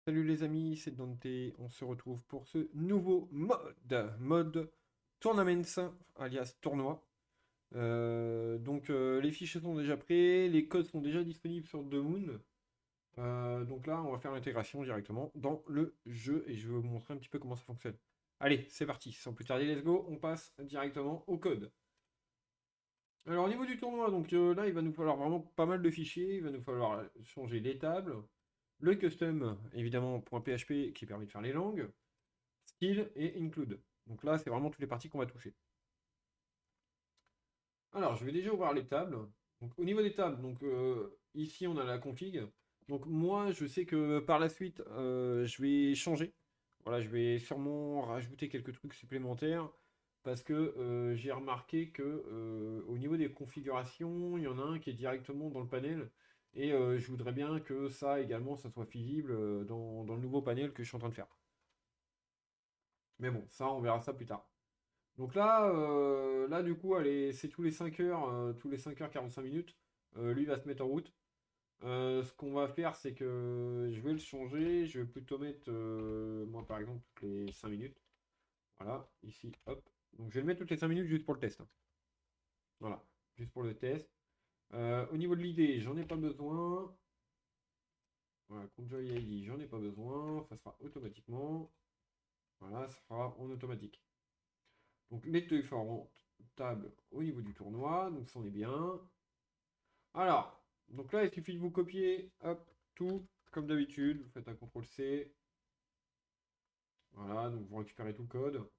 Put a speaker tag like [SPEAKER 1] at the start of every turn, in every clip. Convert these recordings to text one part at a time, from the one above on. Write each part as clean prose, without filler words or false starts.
[SPEAKER 1] Salut les amis, c'est Dante. On se retrouve pour ce nouveau mode Tournaments, alias tournoi. Les fichiers sont déjà prêts, les codes sont déjà disponibles sur Moon. Donc là, on va faire l'intégration directement dans le jeu et je vais vous montrer un petit peu comment ça fonctionne. Allez, c'est parti, sans plus tarder, let's go, on passe directement au code. Alors au niveau du tournoi, là il va nous falloir vraiment pas mal de fichiers, il va nous falloir changer les tables, le custom, évidemment, .php qui permet de faire les langues, style et include. Donc là, c'est vraiment toutes les parties qu'on va toucher. Alors, je vais déjà ouvrir les tables. Donc, au niveau des tables, ici on a la config. Donc moi, je sais que par la suite, je vais changer. Voilà, je vais sûrement rajouter quelques trucs supplémentaires parce que j'ai remarqué que au niveau des configurations, il y en a un qui est directement dans le panel et je voudrais bien que ça également, ça soit visible dans le nouveau panel que je suis en train de faire. Mais bon, ça, on verra ça plus tard. Donc là, du coup, allez, c'est tous les 5 heures 45 minutes. Lui va se mettre en route. Ce qu'on va faire, c'est que je vais le changer. Je vais plutôt mettre, moi par exemple, toutes les 5 minutes. Voilà, ici, hop. Donc je vais le mettre toutes les 5 minutes juste pour le test, hein. Voilà, juste pour le test. Au niveau de l'idée, j'en ai pas besoin. Voilà, Conjoy ID, j'en ai pas besoin. Ça sera automatiquement. Voilà, ça sera en automatique. Donc les différentes tables au niveau du tournoi, donc ça en est bien. Alors, donc là il suffit de vous copier, hop, tout, comme d'habitude, vous faites un CTRL C, voilà, donc vous récupérez tout le code.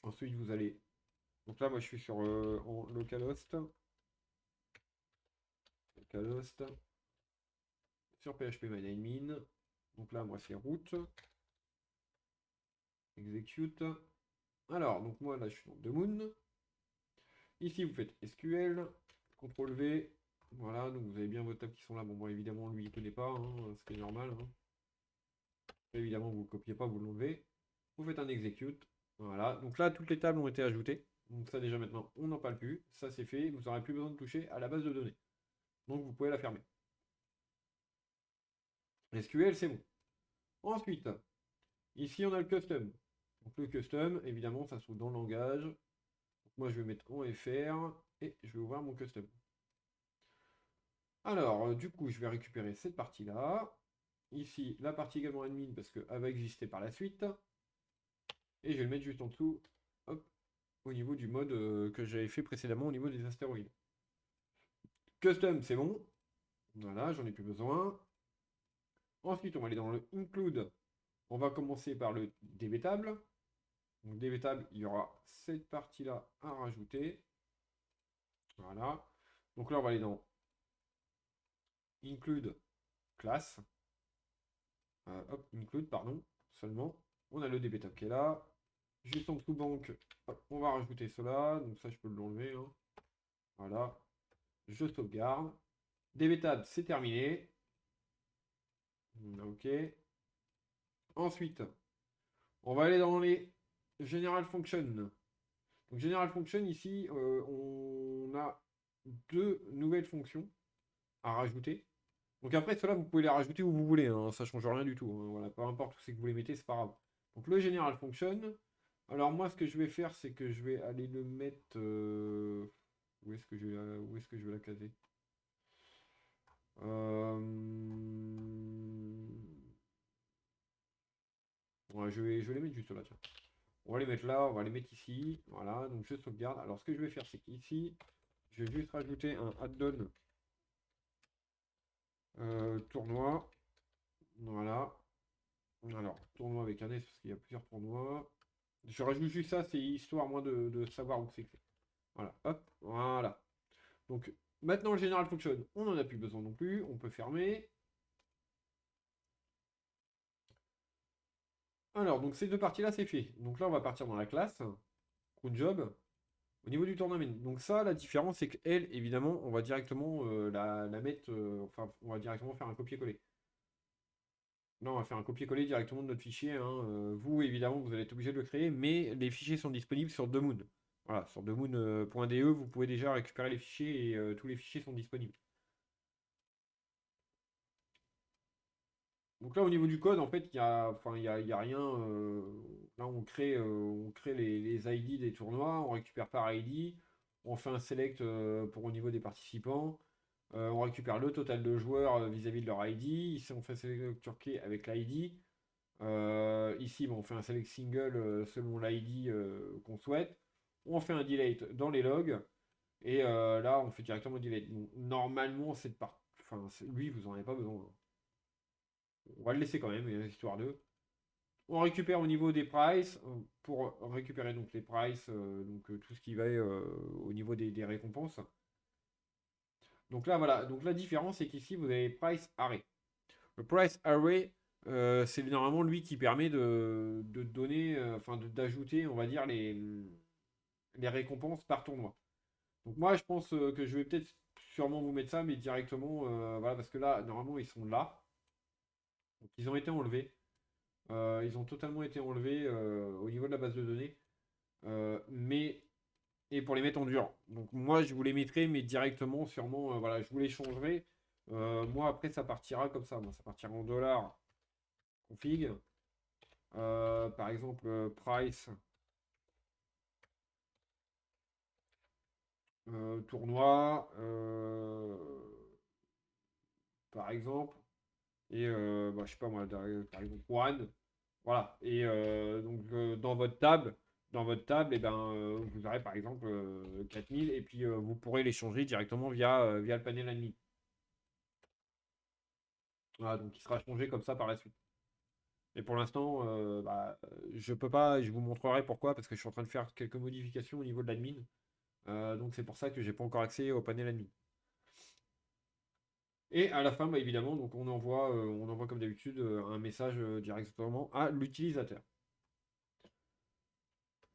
[SPEAKER 1] Ensuite vous allez, donc là moi je suis sur en localhost, sur PHP MyAdmin, donc là moi c'est root, execute. Alors, donc moi là je suis dans Daemon. Ici vous faites SQL, CTRL V, voilà, donc vous avez bien vos tables qui sont là. Bon, évidemment lui il connaît pas, hein, ce qui est normal, hein. Évidemment, vous ne le copiez pas, vous l'enlevez. Vous faites un execute. Voilà. Donc là, toutes les tables ont été ajoutées. Donc ça, déjà maintenant, on n'en parle plus. Ça, c'est fait. Vous n'aurez plus besoin de toucher à la base de données. Donc vous pouvez la fermer. SQL, c'est bon. Ensuite, ici, on a le custom. Donc le custom, évidemment, ça se trouve dans le langage. Donc, moi, je vais mettre en FR et je vais ouvrir mon custom. Alors, du coup, je vais récupérer cette partie-là. Ici, la partie également admin parce qu'elle va exister par la suite. Et je vais le mettre juste en dessous. Hop, au niveau du mode que j'avais fait précédemment au niveau des astéroïdes. Custom, c'est bon. Voilà, j'en ai plus besoin. Ensuite, on va aller dans le include. On va commencer par le débêtable. Donc débêtable, il y aura cette partie-là à rajouter. Voilà. Donc là, on va aller dans include classe. Hop, include, pardon, seulement. On a le débêtable qui est là. Juste en dessous banque, hop, on va rajouter cela. Donc ça, je peux l'enlever, hein. Voilà. Je sauvegarde. Débêtable, c'est terminé. Ok. Ensuite, on va aller dans les General Function. Donc General Function, ici, on a deux nouvelles fonctions à rajouter. Donc après, cela, vous pouvez les rajouter où vous voulez, hein, ça change rien du tout, hein, voilà, peu importe où c'est que vous les mettez, c'est pas grave. Donc le General Function. Alors moi, ce que je vais faire, c'est que je vais aller le mettre... où est-ce que où est-ce que je vais la caser? Euh, ouais, je vais les mettre juste là, tiens. On va les mettre là, on va les mettre ici. Voilà, donc je sauvegarde. Alors ce que je vais faire, c'est qu'ici, je vais juste rajouter un add-on tournoi. Voilà. Alors, tournoi avec un S parce qu'il y a plusieurs tournois. Je rajoute juste ça, c'est histoire moi de savoir où c'est que c'est. Voilà, hop, voilà. Donc maintenant le général fonctionne, on n'en a plus besoin non plus, on peut fermer. Alors, donc ces deux parties-là, c'est fait. Donc là, on va partir dans la classe, job. Au niveau du tournament, donc ça, la différence, c'est qu'elle, évidemment, on va directement la mettre, enfin, on va directement faire un copier-coller. Là, on va faire un copier-coller directement de notre fichier, hein. Vous, évidemment, vous allez être obligé de le créer, mais les fichiers sont disponibles sur Demoon. Voilà, sur demoon.de, vous pouvez déjà récupérer les fichiers et tous les fichiers sont disponibles. Donc là, au niveau du code, en fait, il y a, enfin, il y a rien. Là, on crée les ID des tournois, on récupère par ID, on fait un select pour au niveau des participants, on récupère le total de joueurs vis-à-vis de leur ID. Ici, on fait un select turquet avec l'ID. Ici, bon, on fait un select single selon l'ID qu'on souhaite. On fait un delete dans les logs. Et là, on fait directement delete. Donc, normalement, cette part, enfin, lui, vous en avez pas besoin, hein. On va le laisser quand même, histoire de. On récupère au niveau des prices, pour récupérer donc les prices, donc tout ce qui va au niveau des récompenses. Donc là, voilà. Donc la différence, c'est qu'ici, vous avez price array. Le price array, c'est normalement lui qui permet de donner, enfin d'ajouter, on va dire, les récompenses par tournoi. Donc moi, je pense que je vais peut-être sûrement vous mettre ça, mais directement, voilà, parce que là, normalement, ils sont là. Donc ils ont été enlevés. Ils ont totalement été enlevés au niveau de la base de données. Mais et pour les mettre en dur. Donc moi je vous les mettrai mais directement sûrement voilà, je vous les changerai. Moi après ça partira comme ça. Moi, ça partira en dollars config. Par exemple price tournoi par exemple. Et bah, je sais pas moi, par exemple one. Voilà. Et donc dans votre table, et ben, vous aurez par exemple 4000 et puis vous pourrez les changer directement via le panel admin. Voilà, donc il sera changé comme ça par la suite. Et pour l'instant, bah, je peux pas, je vous montrerai pourquoi, parce que je suis en train de faire quelques modifications au niveau de l'admin. Donc c'est pour ça que j'ai pas encore accès au panel admin. Et à la fin, bah, évidemment, donc on envoie comme d'habitude un message directement à l'utilisateur.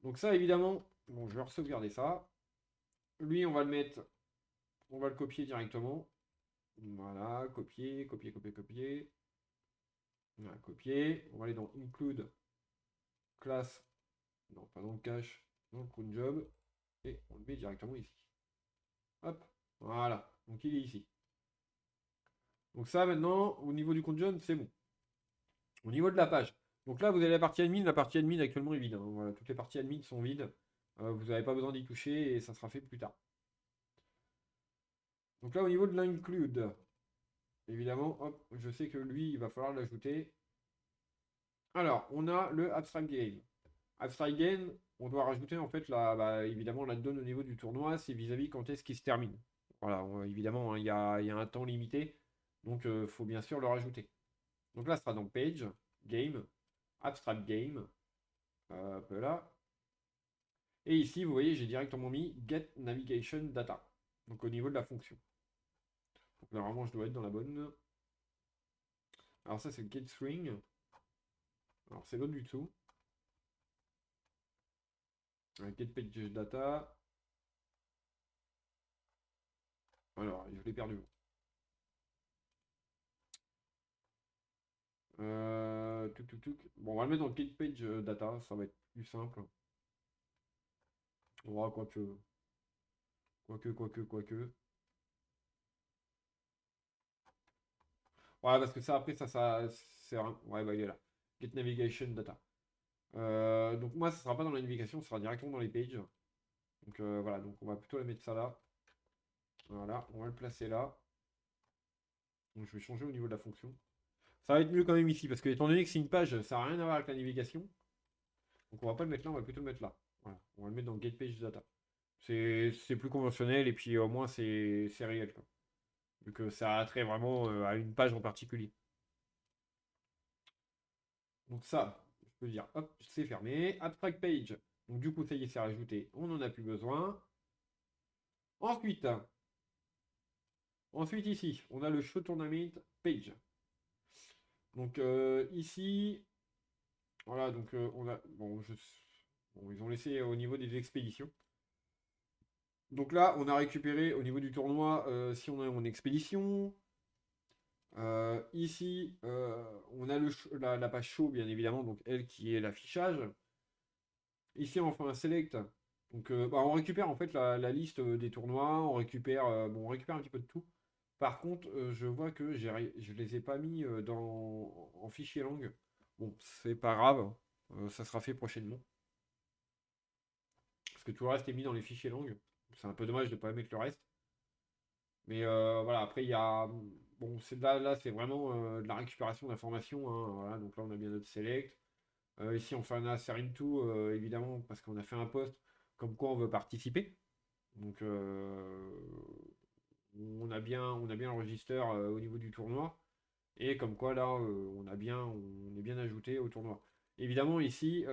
[SPEAKER 1] Donc ça, évidemment, bon, je vais sauvegarder ça. Lui, on va le mettre, on va le copier directement. Voilà, copier, copier, copier, copier. Voilà, copier. On va aller dans include class. Non, pas dans le cache, dans le cron job. Et on le met directement ici. Hop, voilà. Donc il est ici. Donc ça maintenant, au niveau du cron job, c'est bon. Au niveau de la page. Donc là, vous avez la partie admin. La partie admin actuellement est vide, hein. Voilà, toutes les parties admin sont vides. Vous n'avez pas besoin d'y toucher et ça sera fait plus tard. Donc là, au niveau de l'include, évidemment, hop, je sais que lui, il va falloir l'ajouter. Alors, on a le abstract game. Abstract game, on doit rajouter en fait bah, évidemment la donne au niveau du tournoi, c'est vis-à-vis quand est-ce qu'il se termine. Voilà, évidemment, hein, il y a un temps limité, donc il faut bien sûr le rajouter. Donc là, ce sera dans page, game, abstract game, hop là. Et ici, vous voyez, j'ai directement mis get navigation data, donc au niveau de la fonction. Donc normalement, je dois être dans la bonne. Alors ça, c'est le get string. Alors c'est l'autre du dessous. Get page data. Alors, je l'ai perdu. Bon, on va le mettre dans get page data, ça va être plus simple. On va quoique. Ouais, parce que ça, après, ça c'est ouais, bah, il est là. Get navigation data. Donc moi, ça sera pas dans la navigation, ça sera directement dans les pages. Donc voilà, donc on va plutôt la mettre ça là. Voilà, on va le placer là. Donc je vais changer au niveau de la fonction. Ça va être mieux quand même ici, parce que étant donné que c'est une page, ça n'a rien à voir avec la navigation. Donc on va pas le mettre là, on va plutôt le mettre là. Voilà, on va le mettre dans get page data. C'est plus conventionnel et puis au moins c'est réel, quoi. Vu que ça a trait vraiment à une page en particulier. Donc ça, je peux dire, hop, c'est fermé. Abstract page. Donc du coup, ça y est, c'est rajouté. On n'en a plus besoin. Ensuite, ensuite ici, on a le show tournament page. Donc ici, voilà, donc on a, bon, ils ont laissé au niveau des expéditions. Donc là, on a récupéré au niveau du tournoi, si on est en expédition. Ici, on a la page show, bien évidemment, donc elle qui est l'affichage. Ici, on fait un select. Donc, bah, on récupère en fait la liste des tournois, on récupère un petit peu de tout. Par contre, je vois que je les ai pas mis en fichier langue. Bon, c'est pas grave, ça sera fait prochainement. Parce que tout le reste est mis dans les fichiers langue. C'est un peu dommage de ne pas mettre le reste. Mais voilà, après, il y a. Bon, là c'est vraiment de la récupération d'informations, hein, voilà, donc là, on a bien notre select. Ici, on fait un insert into, évidemment, parce qu'on a fait un post comme quoi on veut participer. Donc, on a bien le register au niveau du tournoi. Et comme quoi, là, on est bien ajouté au tournoi. Évidemment, ici,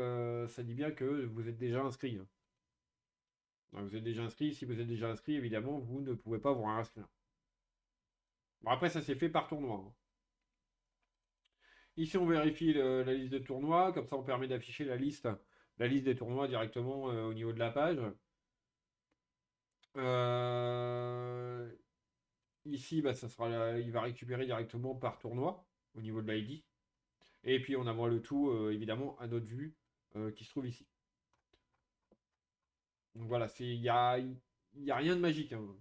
[SPEAKER 1] ça dit bien que vous êtes déjà inscrit, hein. Donc, vous êtes déjà inscrit. Si vous êtes déjà inscrit, évidemment, vous ne pouvez pas vous réinscrire. Bon, après, ça s'est fait par tournoi, hein. Ici, on vérifie la liste de tournois. Comme ça, on permet d'afficher la liste des tournois directement au niveau de la page. Euh, Ici, bah, il va récupérer directement par tournoi au niveau de l'ID. Et puis, on envoie le tout, évidemment, à notre vue qui se trouve ici. Donc voilà, il y a rien de magique, hein.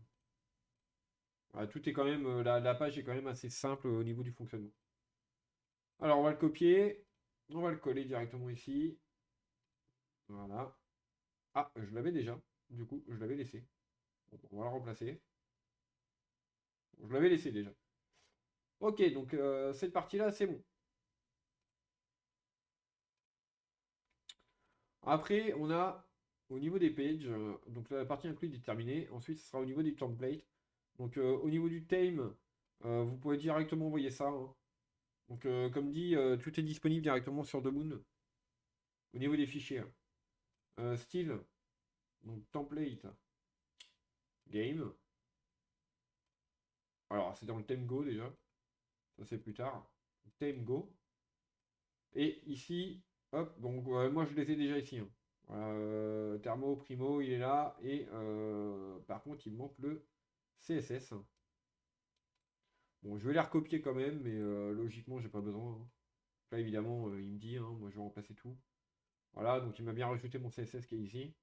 [SPEAKER 1] Voilà, tout est quand même, la page est quand même assez simple au niveau du fonctionnement. Alors, on va le copier. On va le coller directement ici. Voilà. Ah, je l'avais déjà. Du coup, je l'avais laissé. Bon, on va le remplacer. Bon, je l'avais laissé déjà. Ok, donc cette partie-là, c'est bon. Après, on a au niveau des pages, donc la partie incluse est terminée. Ensuite, ce sera au niveau des templates. Donc au niveau du theme, vous pouvez directement envoyer ça, hein. Donc comme dit, tout est disponible directement sur Domoon au niveau des fichiers, hein. Style, donc template, game. Alors c'est dans le theme Go déjà, ça c'est plus tard. Theme Go. Et ici, hop, donc moi je les ai déjà ici, hein. Voilà, Thermo, Primo, il est là. Et par contre, il me manque le CSS. Bon, je vais les recopier quand même, mais logiquement, j'ai pas besoin, hein. Là, évidemment, il me dit, hein, moi je vais remplacer tout. Voilà, donc il m'a bien rajouté mon CSS qui est ici.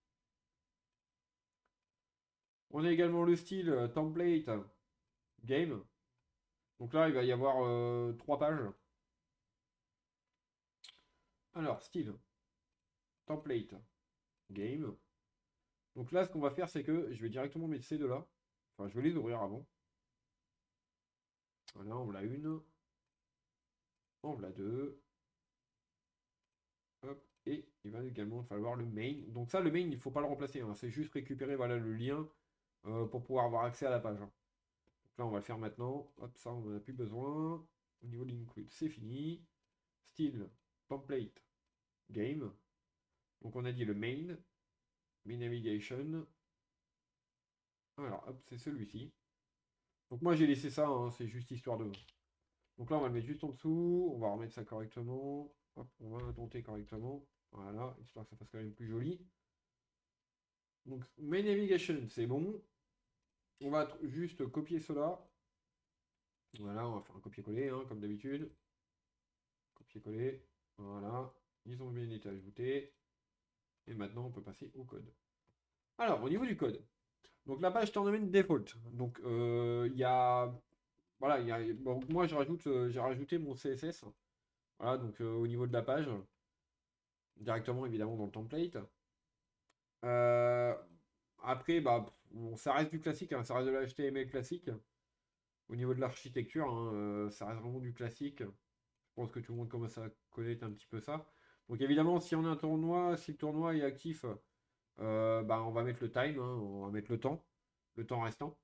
[SPEAKER 1] On a également le style template game. Donc là, il va y avoir 3 pages. Alors, style template game. Donc là, ce qu'on va faire, c'est que je vais directement mettre ces deux-là. Enfin, je vais les ouvrir avant. Voilà, on l'a une. On l'a deux. Hop. Et il va également falloir le main. Donc ça, le main, il ne faut pas le remplacer, hein. C'est juste récupérer voilà, le lien pour pouvoir avoir accès à la page, hein. Donc là, on va le faire maintenant. Hop, ça, on n'en a plus besoin. Au niveau de l'include, c'est fini. Style template game. Donc on a dit le main navigation. Alors, hop, c'est celui-ci. Donc moi j'ai laissé ça, hein, c'est juste histoire de. Donc là on va le mettre juste en dessous, on va remettre ça correctement. Hop, on va indenter correctement. Voilà, histoire que ça fasse quand même plus joli. Donc main navigation, c'est bon. On va juste copier cela. Voilà, on va faire un copier-coller, hein, comme d'habitude. Copier-coller. Voilà. Ils ont bien été ajoutés. Et maintenant on peut passer au code. Alors, au niveau du code. Donc la page tournament default. Donc il y a. Voilà, bon, moi j'ai rajouté mon CSS. Voilà, donc au niveau de la page, directement évidemment dans le template. Euh, Après, bah, bon, ça reste du classique, hein, ça reste de l'HTML classique. Au niveau de l'architecture, hein, ça reste vraiment du classique. Je pense que tout le monde commence à connaître un petit peu ça. Donc évidemment, si on a un tournoi, si le tournoi est actif, bah, on va mettre le time, hein, on va mettre le temps restant.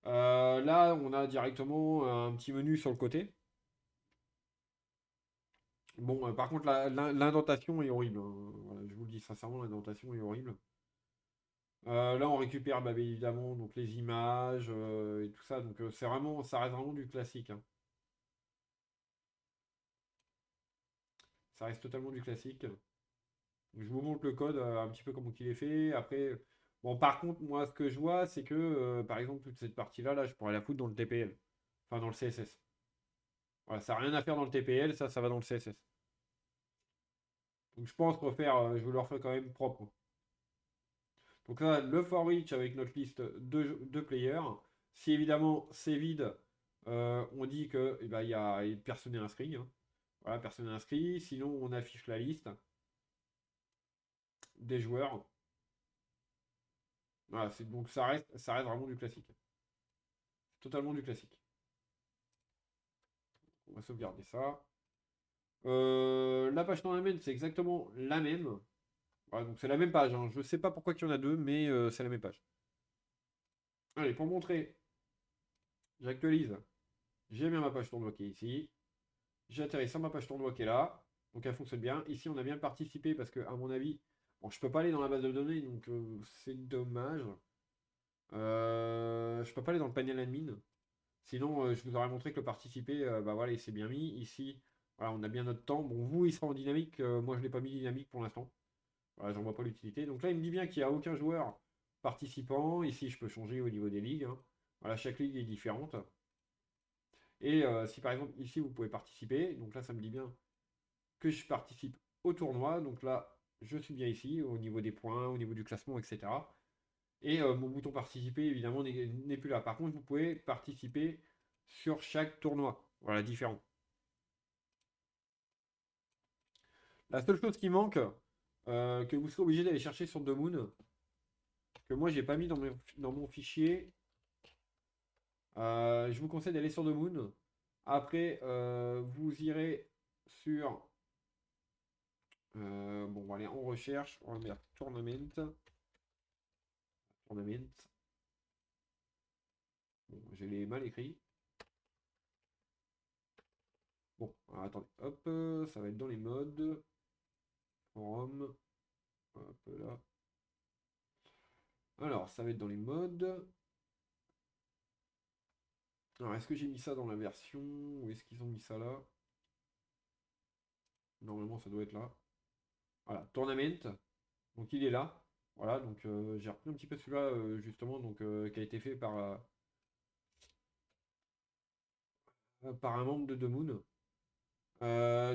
[SPEAKER 1] Là, on a directement un petit menu sur le côté. Bon, par contre, l'indentation est horrible, hein. Voilà, je vous le dis sincèrement, l'indentation est horrible. Là, on récupère bah, bien évidemment donc, les images et tout ça. Donc, ça reste vraiment du classique, hein. Ça reste totalement du classique. Donc, je vous montre le code un petit peu comment il est fait. Après, bon, par contre, moi, ce que je vois, c'est que, par exemple, toute cette partie-là, là, je pourrais la foutre dans le TPL. Enfin, dans le CSS. Voilà, ça n'a rien à faire dans le TPL, ça va dans le CSS. Donc, je pense je vais le refaire quand même propre. Donc là, le for each avec notre liste de players, Si évidemment c'est vide, on dit que eh ben, il y a personne n'est inscrit, hein. Voilà, personne n'est inscrit. Sinon, on affiche la liste des joueurs. Voilà, donc ça reste vraiment du classique. Totalement du classique. On va sauvegarder ça. La page tournament, c'est exactement la même. Voilà, donc c'est la même page, hein. Je sais pas pourquoi il y en a deux, mais c'est la même page. Allez, pour montrer, j'actualise. J'ai bien ma page tournoi qui est ici. J'atterris sur ma page tournoi qui est là. Donc elle fonctionne bien. Ici, on a bien participé parce que, à mon avis, bon, je peux pas aller dans la base de données, donc c'est dommage. Je peux pas aller dans le panel admin. Sinon, je vous aurais montré que le participer, bah voilà, il s'est bien mis. Ici, voilà, on a bien notre temps. Bon, vous, il sera en dynamique. Moi, je l'ai pas mis dynamique pour l'instant. Voilà, j'en vois pas l'utilité. Donc là, il me dit bien qu'il n'y a aucun joueur participant. Ici, je peux changer au niveau des ligues, hein. Voilà, chaque ligue est différente. Et si par exemple, ici, vous pouvez participer. Donc là, ça me dit bien que je participe au tournoi. Donc là, je suis bien ici, au niveau des points, au niveau du classement, etc. Et mon bouton participer, évidemment, n'est plus là. Par contre, vous pouvez participer sur chaque tournoi. Voilà, différent. La seule chose qui manque, que vous serez obligé d'aller chercher sur Moon, que moi, j'ai pas mis dans mon fichier, je vous conseille d'aller sur Moon. Après, vous irez sur... bon, on va aller en recherche. On va mettre Tournament. Tournament. Bon, j'ai les mal écrits. Bon, alors, attendez. Hop, ça va être dans les modes. Forum. Hop là. Alors, ça va être dans les modes. Alors, est-ce que j'ai mis ça dans la version? Ou est-ce qu'ils ont mis ça là? Normalement, ça doit être là. Voilà, Tournament. Donc, il est là. Voilà, donc j'ai repris un petit peu celui-là, justement, donc, qui a été fait par un membre de Moon.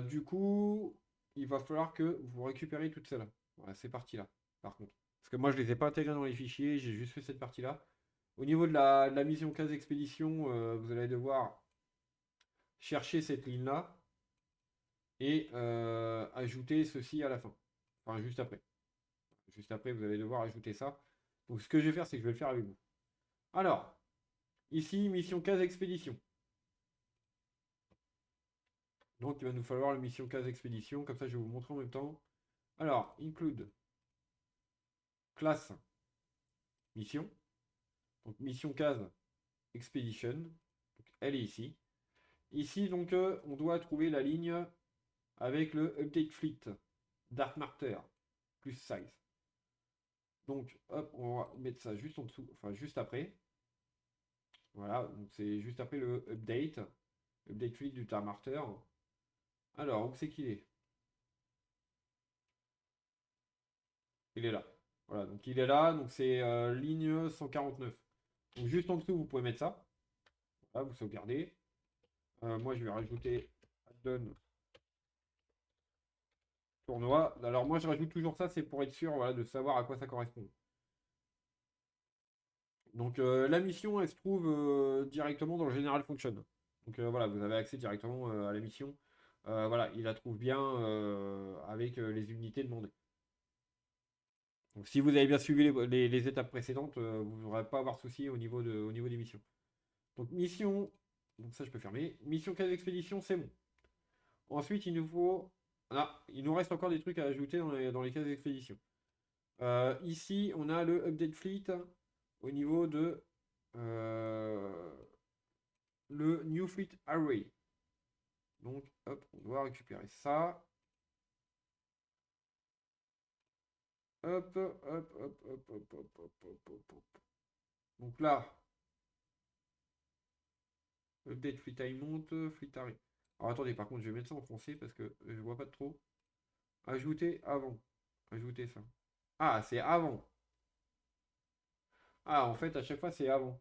[SPEAKER 1] Du coup, il va falloir que vous récupérez toutes celles-là. Voilà, ces parties-là, par contre. Parce que moi, je les ai pas intégrées dans les fichiers, j'ai juste fait cette partie-là. Au niveau de la mission 15 expédition, vous allez devoir chercher cette ligne-là et ajouter ceci à la fin. Enfin, juste après. Juste après, vous allez devoir ajouter ça. Donc, ce que je vais faire, c'est que je vais le faire avec vous. Alors, ici, mission 15 expédition. Donc, il va nous falloir la mission 15 expédition. Comme ça, je vais vous montrer en même temps. Alors, include classe mission. Donc, mission 15 expedition. Donc, elle est ici. Ici, donc, on doit trouver la ligne avec le update fleet Dark Martyr plus size. Donc, hop, on va mettre ça juste en dessous, enfin juste après. Voilà, donc c'est juste après le update fleet du Dark Martyr. Alors, où c'est qu'il est? Il est là. Voilà, donc il est là, donc c'est ligne 149. Donc juste en dessous, vous pouvez mettre ça. Voilà, vous sauvegardez. Moi, je vais rajouter add-on tournoi. Alors moi, je rajoute toujours ça, c'est pour être sûr, voilà, de savoir à quoi ça correspond. Donc la mission, elle se trouve directement dans le General Function. Donc voilà, vous avez accès directement à la mission. Voilà, il la trouve bien avec les unités demandées. Donc si vous avez bien suivi les étapes précédentes, vous n'aurez pas à avoir de souci au niveau des missions. Donc mission, donc ça je peux fermer. Mission 15 expédition, c'est bon. Ensuite, il nous faut... Ah, il nous reste encore des trucs à ajouter dans les 15 expéditions. Ici, on a le update fleet au niveau de le new fleet array. Donc, hop, on doit récupérer ça. Hop, hop, hop, hop, hop, hop, hop, hop, hop, hop. Donc là, update fleet time monte, fleet array. Alors attendez, par contre, je vais mettre ça en français parce que je vois pas trop. Ajouter avant. Ajouter ça. Ah, c'est avant. Ah, en fait, à chaque fois, c'est avant.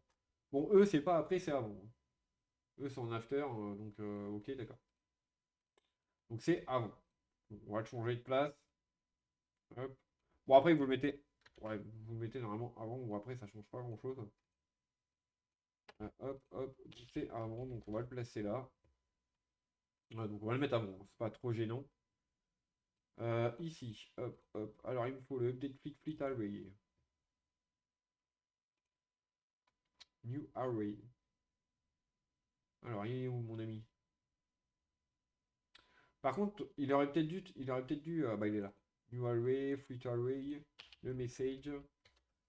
[SPEAKER 1] Bon, eux, c'est pas après, c'est avant. Eux, c'est en after, donc ok, d'accord. Donc c'est avant. Donc, on va le changer de place. Hop. Bon, après, vous le mettez. Ouais, vous le mettez normalement avant ou après, ça change pas grand chose. Hop, hop, c'est avant, donc on va le placer là. Donc on va le mettre avant, c'est pas trop gênant. Ici, hop, hop. Alors il me faut le update fleet array. New array. Alors il est où mon ami? Par contre, bah il est là. New array, fleet array, le message.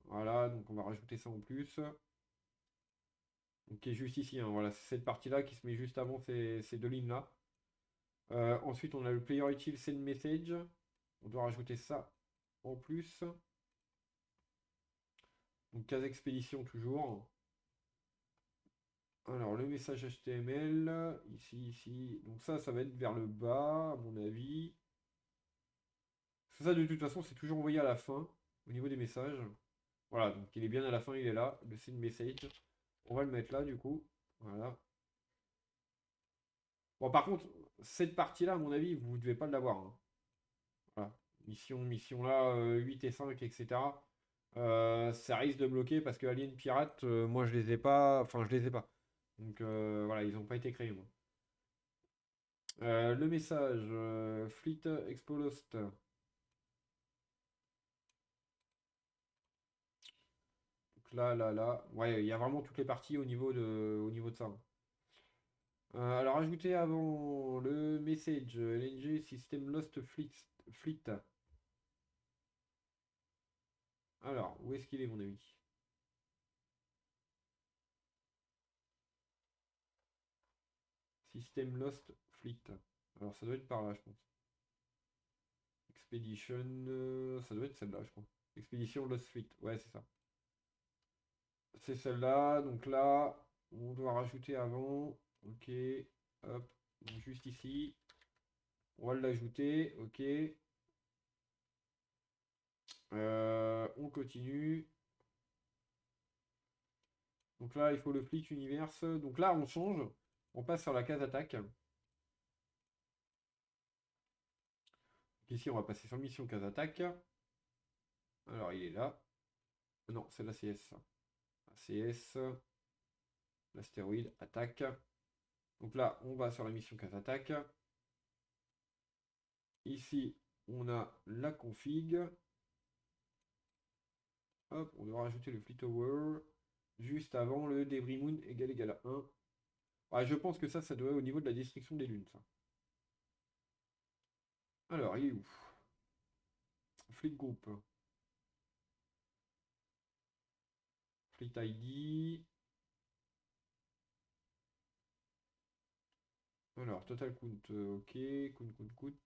[SPEAKER 1] Voilà, donc on va rajouter ça en plus. Donc qui est juste ici, hein, voilà, c'est cette partie-là qui se met juste avant ces deux lignes-là. Ensuite, on a le player util send message. On doit rajouter ça en plus. Donc case expédition toujours. Alors le message HTML, ici, ici. Donc ça va être vers le bas, à mon avis. Parce que ça, de toute façon, c'est toujours envoyé à la fin, au niveau des messages. Voilà, donc il est bien à la fin, il est là, le send message. On va le mettre là, du coup. Voilà. Bon, par contre, cette partie-là, à mon avis, vous ne devez pas l'avoir, hein. Voilà. Mission là, 8 et 5, etc. Ça risque de bloquer parce que Alien Pirate, moi je les ai pas. Enfin, je les ai pas. Donc voilà, ils n'ont pas été créés, moi. Le message Fleet Expo Lost. Donc là. Ouais, il y a vraiment toutes les parties au niveau de ça. Alors, ajouter avant le message LNG System Lost Fleet. Alors, où est-ce qu'il est, mon ami? System Lost Fleet. Alors, ça doit être par là, je pense. Expedition, ça doit être celle-là, je crois. Expedition Lost Fleet, ouais, c'est ça. C'est celle-là, donc là, on doit rajouter avant. Ok, hop, donc juste ici. On va l'ajouter, ok. On continue. Donc là, il faut le fleet universe. Donc là, on change. On passe sur la case attaque. Donc ici, on va passer sur mission case attaque. Alors, il est là. Non, c'est l'ACS. ACS, l'astéroïde, attaque. Donc là, on va sur la mission case attaque. Ici, on a la config. Hop, on doit rajouter le fleet hour. Juste avant le débris moon égal à 1. Ah, je pense que ça doit être au niveau de la destruction des lunes, ça. Alors, il est où? Fleet group. Fleet ID. Alors, total count, ok. Count.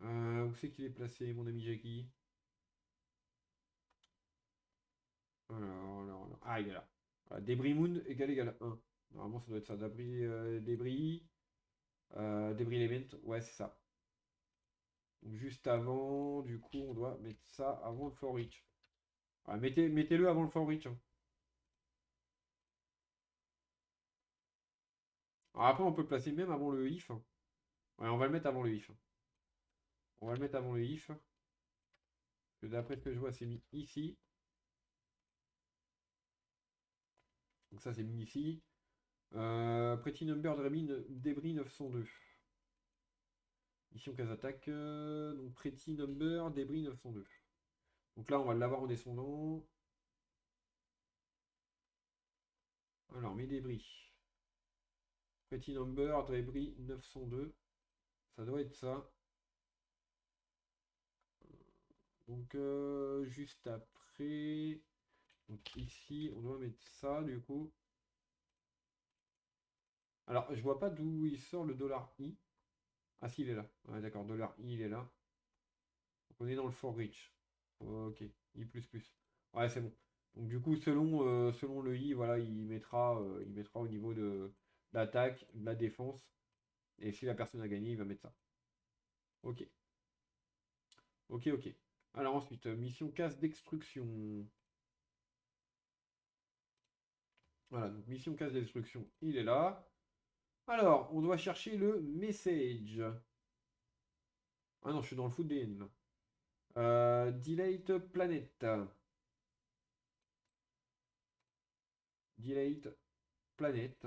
[SPEAKER 1] Où c'est qu'il est placé, mon ami Jackie? Alors. Ah, il est là. Voilà, débris moon égal à 1. Normalement, ça doit être ça. Débris element. Ouais, c'est ça. Donc, juste avant, du coup, on doit mettre ça avant le for reach. Ah, mettez-le avant le for reach, hein. Alors après, on peut le placer même avant le if, hein. Ouais, on va le mettre avant le if, hein. On va le mettre avant le if. Parce que d'après ce que je vois, c'est mis ici. Donc ça, c'est mis ici. Pretty Number débris 902. Mission case attaque. Donc Pretty Number débris 902. Donc là, on va l'avoir en descendant. Alors, mes débris. Pretty Number débris 902. Ça doit être ça. Donc juste après. Donc ici, on doit mettre ça du coup. Alors, je vois pas d'où il sort le $i. Ah si, il est là. Ouais, d'accord, $i, il est là. Donc, on est dans le for reach. Ok, i++. Ouais, c'est bon. Donc du coup, selon le i, voilà, il mettra au niveau de l'attaque, de la défense. Et si la personne a gagné, il va mettre ça. Ok. Ok. Alors ensuite, mission casse d'extruction. Voilà, donc mission casse d'extruction, il est là. Alors, on doit chercher le message. Ah non, je suis dans le food DN, là. Delete planet. delete planète.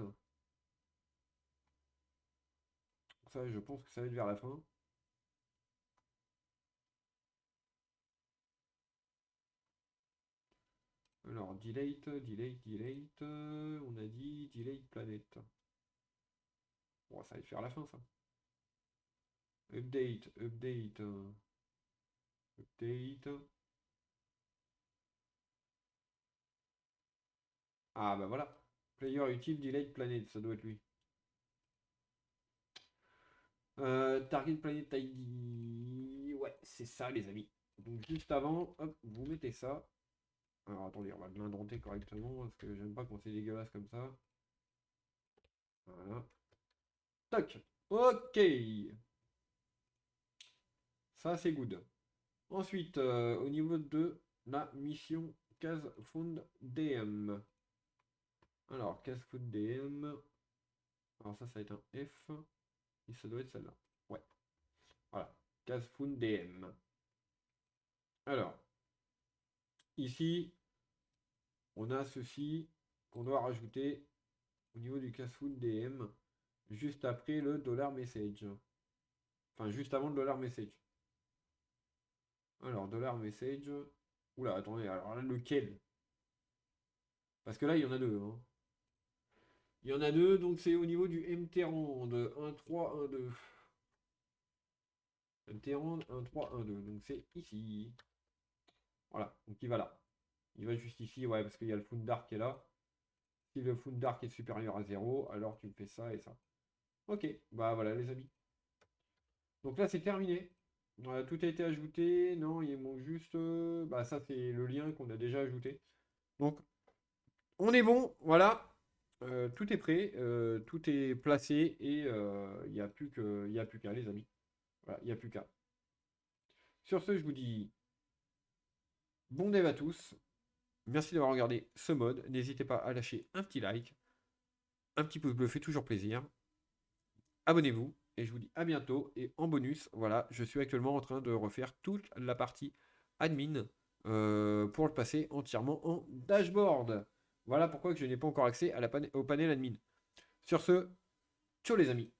[SPEAKER 1] Ça, je pense que ça va être vers la fin. Alors, delete. On a dit delete planète. Bon, ça va être vers la fin, ça. Update. Ah, bah voilà. Player utile delete planète, ça doit être lui. Target Planet ID. Ouais, c'est ça, les amis. Donc, juste avant, hop, vous mettez ça. Alors, attendez, on va l'indenter correctement parce que j'aime pas quand c'est dégueulasse comme ça. Voilà. Toc. Ok. Ça, c'est good. Ensuite, au niveau de la mission case found DM. Alors, case found DM. Alors, ça va être un F. Et ça doit être celle-là. Ouais. Voilà. Case found DM. Alors, ici, on a ceci qu'on doit rajouter au niveau du case found DM juste après le $message. Enfin, juste avant le $message. Alors, $message. Oula, attendez, alors là, lequel? Parce que là, il y en a deux, hein. Il y en a deux, donc c'est au niveau du MT-RAND 1312. MT-RAND 1312, donc c'est ici. Voilà, donc il va là. Il va juste ici, ouais, parce qu'il y a le Found Dark qui est là. Si le Found Dark est supérieur à 0, alors tu me fais ça et ça. Ok, bah voilà les amis. Donc là, c'est terminé. Tout a été ajouté. Non, il manque juste. Bah, ça, c'est le lien qu'on a déjà ajouté. Donc, on est bon. Voilà. Tout est prêt. Tout est placé. Et il n'y a plus qu'à, les amis. Voilà, il n'y a plus qu'à. Sur ce, je vous dis bon dev à tous. Merci d'avoir regardé ce mode. N'hésitez pas à lâcher un petit like. Un petit pouce bleu fait toujours plaisir. Abonnez-vous. Et je vous dis à bientôt. Et en bonus, voilà, je suis actuellement en train de refaire toute la partie admin pour le passer entièrement en dashboard. Voilà pourquoi que je n'ai pas encore accès à au panel admin. Sur ce, ciao les amis.